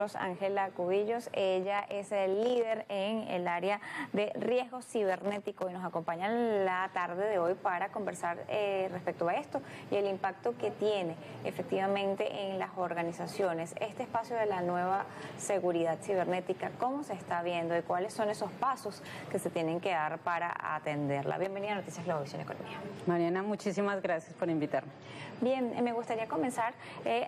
Ángela Cubillos, ella es el líder en el área de riesgo cibernético y nos acompaña en la tarde de hoy para conversar respecto a esto y el impacto que tiene efectivamente en las organizaciones este espacio de la nueva seguridad cibernética, cómo se está viendo y cuáles son esos pasos que se tienen que dar para atenderla. Bienvenida a Noticias Globovisión Economía. Mariana, muchísimas gracias por invitarme. Bien, me gustaría comenzar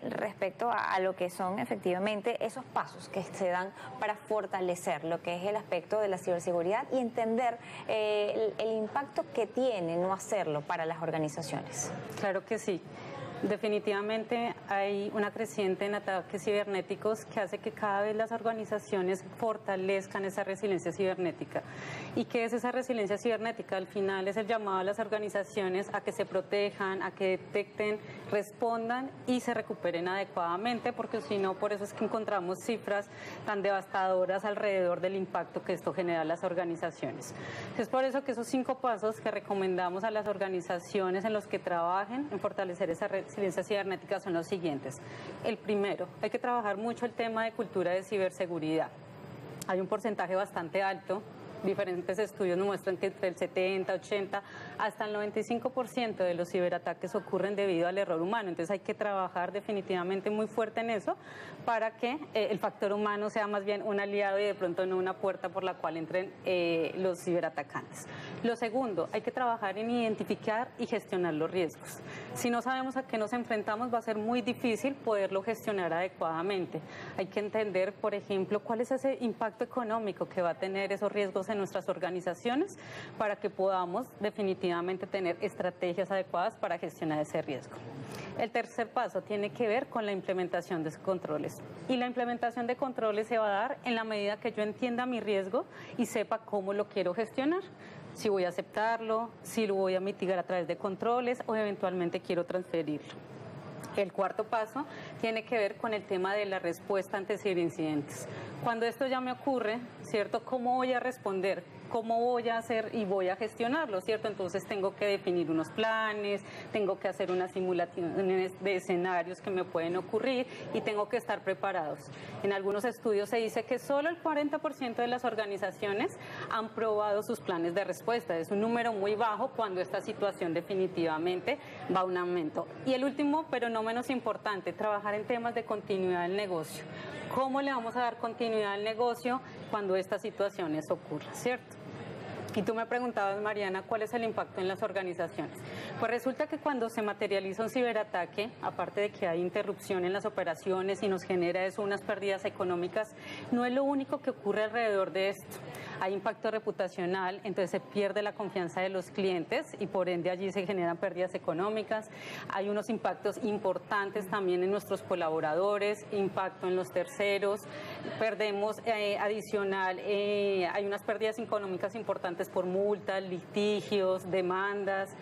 respecto a lo que son efectivamente esos pasos que se dan para fortalecer lo que es el aspecto de la ciberseguridad y entender el impacto que tiene no hacerlo para las organizaciones. Claro que sí. Definitivamente hay una creciente en ataques cibernéticos que hace que cada vez las organizaciones fortalezcan esa resiliencia cibernética. ¿Y qué es esa resiliencia cibernética? Al final es el llamado a las organizaciones a que se protejan, a que detecten, respondan y se recuperen adecuadamente, porque si no, por eso es que encontramos cifras tan devastadoras alrededor del impacto que esto genera a las organizaciones. Es por eso que esos 5 pasos que recomendamos a las organizaciones en los que trabajen en fortalecer esa resiliencia cibernética son los siguientes. El primero, hay que trabajar mucho el tema de cultura de ciberseguridad. Hay un porcentaje bastante alto. Diferentes estudios nos muestran que entre el 70, 80, hasta el 95% de los ciberataques ocurren debido al error humano. Entonces hay que trabajar definitivamente muy fuerte en eso para que el factor humano sea más bien un aliado y de pronto no una puerta por la cual entren los ciberatacantes. Lo segundo, hay que trabajar en identificar y gestionar los riesgos. Si no sabemos a qué nos enfrentamos, va a ser muy difícil poderlo gestionar adecuadamente. Hay que entender, por ejemplo, cuál es ese impacto económico que va a tener esos riesgos en nuestras organizaciones para que podamos definitivamente tener estrategias adecuadas para gestionar ese riesgo. El tercer paso tiene que ver con la implementación de controles. Y la implementación de controles se va a dar en la medida que yo entienda mi riesgo y sepa cómo lo quiero gestionar. Si voy a aceptarlo, si lo voy a mitigar a través de controles o eventualmente quiero transferirlo. El cuarto paso tiene que ver con el tema de la respuesta ante ciberincidentes. Cuando esto ya me ocurre, ¿cierto? ¿Cómo voy a responder? ¿Cómo voy a hacer y voy a gestionarlo, cierto? Entonces tengo que definir unos planes, tengo que hacer unas simulaciones de escenarios que me pueden ocurrir y tengo que estar preparados. En algunos estudios se dice que solo el 40% de las organizaciones han probado sus planes de respuesta. Es un número muy bajo cuando esta situación definitivamente va a un aumento. Y el último, pero no menos importante, trabajar en temas de continuidad del negocio. ¿Cómo le vamos a dar continuidad al negocio cuando estas situaciones ocurran, cierto? Y tú me preguntabas, Mariana, ¿cuál es el impacto en las organizaciones? Pues resulta que cuando se materializa un ciberataque, aparte de que hay interrupción en las operaciones y nos genera eso unas pérdidas económicas, no es lo único que ocurre alrededor de esto. Hay impacto reputacional, entonces se pierde la confianza de los clientes y por ende allí se generan pérdidas económicas. Hay unos impactos importantes también en nuestros colaboradores, impacto en los terceros, perdemos adicional, hay unas pérdidas económicas importantes por multas, litigios, demandas,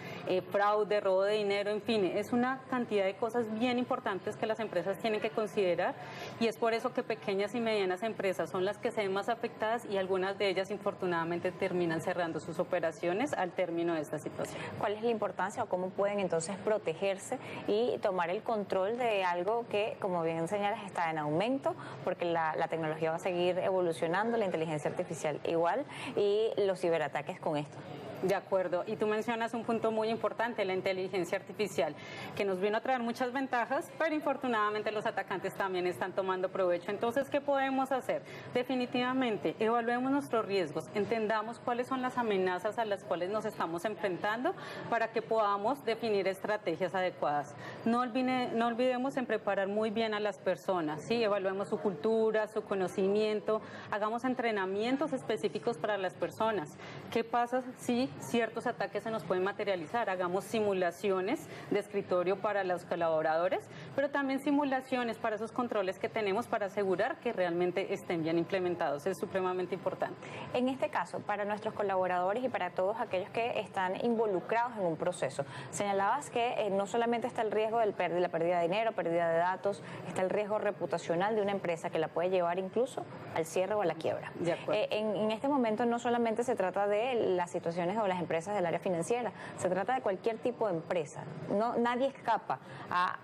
fraude, robo de dinero, en fin, es una cantidad de cosas bien importantes que las empresas tienen que considerar y es por eso que pequeñas y medianas empresas son las que se ven más afectadas y algunas de ellas infortunadamente terminan cerrando sus operaciones al término de esta situación. ¿Cuál es la importancia o cómo pueden entonces protegerse y tomar el control de algo que, como bien señalas, está en aumento porque la tecnología va a seguir evolucionando, la inteligencia artificial igual y los ciberataques con esto? De acuerdo, y tú mencionas un punto muy importante, la inteligencia artificial, que nos vino a traer muchas ventajas, pero infortunadamente los atacantes también están tomando provecho. Entonces, ¿qué podemos hacer? Definitivamente, evaluemos nuestros riesgos, entendamos cuáles son las amenazas a las cuales nos estamos enfrentando para que podamos definir estrategias adecuadas. No olvidemos en preparar muy bien a las personas, ¿sí? Evaluemos su cultura, su conocimiento, hagamos entrenamientos específicos para las personas. ¿Qué pasa si ciertos ataques se nos pueden materializar? Hagamos simulaciones de escritorio para los colaboradores, pero también simulaciones para esos controles que tenemos para asegurar que realmente estén bien implementados. Es supremamente importante. En este caso, para nuestros colaboradores y para todos aquellos que están involucrados en un proceso, señalabas que no solamente está el riesgo de la pérdida de dinero, pérdida de datos, está el riesgo reputacional de una empresa que la puede llevar incluso al cierre o a la quiebra. De acuerdo. En este momento no solamente se trata de las situaciones o las empresas del área financiera, se trata de cualquier tipo de empresa. No, nadie escapa a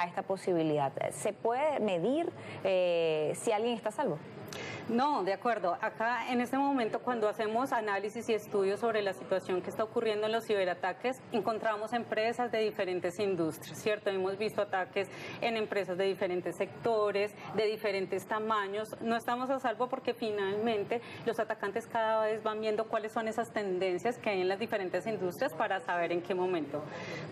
esta posibilidad. ¿Se puede medir si alguien está a salvo? No, de acuerdo. Acá en este momento, cuando hacemos análisis y estudios sobre la situación que está ocurriendo en los ciberataques, encontramos empresas de diferentes industrias, ¿cierto? Hemos visto ataques en empresas de diferentes sectores, de diferentes tamaños. No estamos a salvo porque finalmente los atacantes cada vez van viendo cuáles son esas tendencias que hay en las diferentes industrias para saber en qué momento.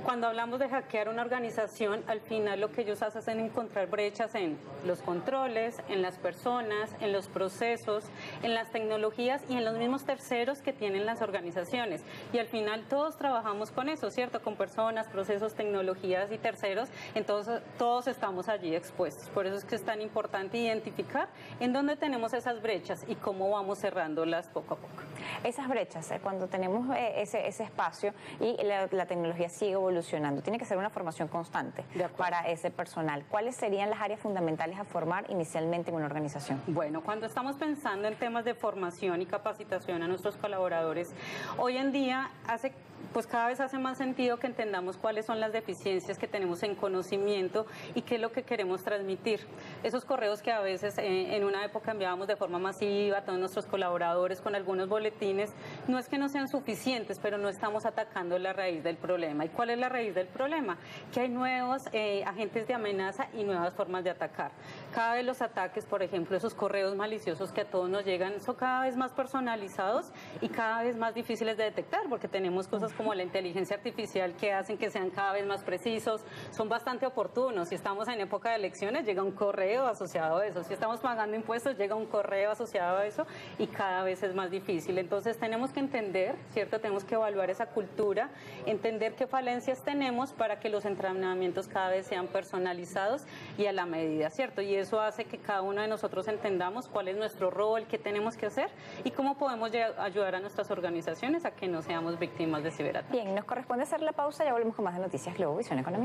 Cuando hablamos de hackear una organización, al final lo que ellos hacen es encontrar brechas en los controles, en las personas, en los procesos, en las tecnologías y en los mismos terceros que tienen las organizaciones. Y al final todos trabajamos con eso, ¿cierto? Con personas, procesos, tecnologías y terceros, entonces todos estamos allí expuestos. Por eso es que es tan importante identificar en dónde tenemos esas brechas y cómo vamos cerrándolas poco a poco. Esas brechas, cuando tenemos ese espacio y la tecnología sigue evolucionando, tiene que ser una formación constante para ese personal. ¿Cuáles serían las áreas fundamentales a formar inicialmente en una organización? Bueno, cuando estamos pensando en temas de formación y capacitación a nuestros colaboradores, hoy en día pues cada vez hace más sentido que entendamos cuáles son las deficiencias que tenemos en conocimiento y qué es lo que queremos transmitir. Esos correos que a veces en una época enviábamos de forma masiva a todos nuestros colaboradores con algunos boletines, no es que no sean suficientes, pero no estamos atacando la raíz del problema. ¿Y cuál es la raíz del problema? Que hay nuevos agentes de amenaza y nuevas formas de atacar. Cada vez los ataques, por ejemplo, esos correos maliciosos que a todos nos llegan, son cada vez más personalizados y cada vez más difíciles de detectar, porque tenemos cosas como la inteligencia artificial que hacen que sean cada vez más precisos, son bastante oportunos. Si estamos en época de elecciones, llega un correo asociado a eso. Si estamos pagando impuestos, llega un correo asociado a eso y cada vez es más difícil. Entonces tenemos que entender, ¿cierto? Tenemos que evaluar esa cultura, entender qué falencias tenemos para que los entrenamientos cada vez sean personalizados y a la medida, ¿cierto? Y eso hace que cada uno de nosotros entendamos cuál es nuestro rol, qué tenemos que hacer y cómo podemos ayudar a nuestras organizaciones a que no seamos víctimas de ciberataques. Bien, nos corresponde hacer la pausa, ya volvemos con más de Noticias Globovisión Economía.